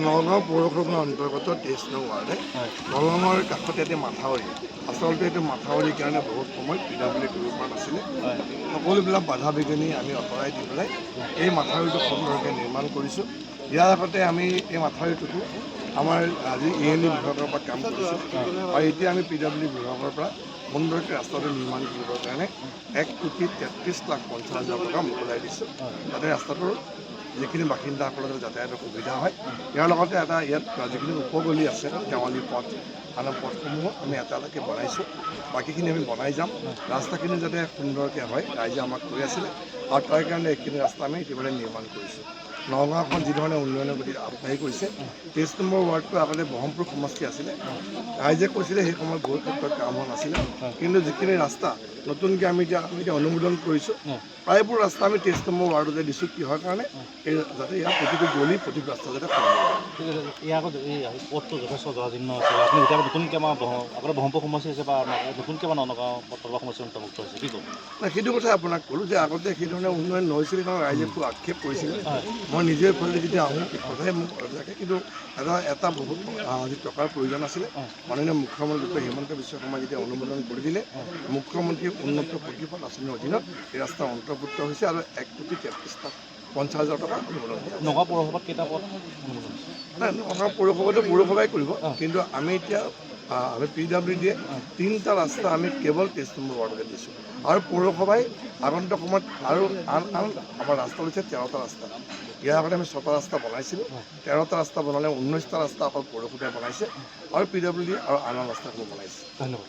নগাঁও পৌৰসভাৰ অন্তৰ্গত 23 নং ৱাৰ্ডে দলঙৰ কাষতে এটি মাথাউৰি আচলতে এইটো মাথাউৰিৰ কাৰণে বহুত সময় পিডাব্লিউ কৰিব পৰা নাছিলে সকলোবিলাক বাধা বিঘিনি আমি আঁতৰাই দি পেলাই এই মাথাউৰিটো সুন্দৰকৈ নিৰ্মাণ কৰিছোঁ ইয়াৰ আগতে আমি এই মাথাউৰিটোতো আমাৰ আজি ENE বিভাগৰ পৰা কাম কৰিছোঁ আৰু এতিয়া আমি পিডাব্লিউ বিভাগৰ পৰা সুন্দৰকৈ ৰাস্তাটো নিৰ্মাণ কৰিবৰ কাৰণে 1,33,50,000 টকা মোকলাই দিছোঁ যাতে ৰাস্তাটোৰ যিখিনি বাসিন্দাসকলৰ যাতায়াতৰ সুবিধা হয় ইয়াৰ লগতে এটা ইয়াত যিখিনি উপগলি আছে দেৱালী পথ আন পথসমূহ আমি এটা এটাকৈ বনাইছোঁ বাকীখিনি আমি বনাই যাম ৰাস্তাখিনি যাতে সুন্দৰকৈ হয় ৰাইজে আমাক কৈ আছিলে আৰু তাৰ কাৰণে এইখিনি ৰাস্তা আমি ইতিমধ্যে নিৰ্মাণ কৰিছোঁ নগাঁওখন যিধৰণে উন্নয়নৰ প্ৰতি আগবাঢ়ি কৰিছে 23 নম্বৰ ৱাৰ্ডটো আগতে ব্ৰহ্মপুৰ সমষ্টি আছিলে ৰাইজে কৈছিলে সেই সময়ত বহুত ক্ষেত্ৰত কাম হোৱা নাছিলে কিন্তু যিখিনি ৰাস্তা নতুনকৈ আমি এতিয়া অনুমোদন কৰিছোঁ প্ৰায়বোৰ ৰাস্তা আমি 23 নম্বৰ ৱাৰ্ডতে দিছোঁ কিহৰ কাৰণে এই যাতে ইয়াৰ প্ৰতিটো গলি প্ৰতিটো ৰাস্তা যাতে ইয়াৰ আগত এই পথটো যথেষ্ট জৰাজীৰ্ণ আছে আপুনি এতিয়া নতুনকৈ আমাৰ আগতে ব্ৰহ্মপুৰ সমষ্টি আছে বা নতুনকৈ আমাৰ নগাঁও তলুৱা সমষ্টি অন্তৰ্ভুক্ত হৈছে কি ক'ব সেইটো কথা আপোনাক ক'লোঁ যে আগতে সেইধৰণে উন্নয়ন নহৈছিল কাৰণ ৰাইজে খুব আক্ষেপ কৰিছিলে মই নিজে এইফালে যেতিয়া আহোঁ কথাই মোক থাকে কিন্তু এটা বহুত যি টকাৰ প্ৰয়োজন আছিলে মাননীয় মুখ্যমন্ত্ৰী ডক্টৰ হিমন্ত বিশ্ব শৰ্মাই যেতিয়া অনুমোদন কৰি দিলে মুখ্যমন্ত্ৰীৰ উন্নত প্ৰতিফল আঁচনিৰ অধীনত এই ৰাস্তা অন্তৰ্ভুক্ত হৈছে আৰু 1,33,50,000 টকা অনুমোদন নগাঁও পৌৰসভাত কেইটা পথ অনুমোদন নাই নগাঁও পৌৰসভাটো পৌৰসভাই কৰিব কিন্তু আমি এতিয়া আমি PWDয়ে 3টা ৰাস্তা আমি কেৱল 23 নম্বৰ ৱাৰ্ডতে দিছোঁ আৰু পৌৰসভাই আগন্তুক সময়ত আৰু আন আমাৰ ৰাস্তা হৈছে 13টা ৰাস্তা ইয়াৰ আগতে আমি 6টা ৰাস্তা বনাইছিলোঁ 13টা ৰাস্তা বনালে 19টা ৰাস্তা অকল পৌৰসভাই বনাইছে আৰু PWD আৰু আন ৰাস্তাসমূহ বনাইছে ধন্যবাদ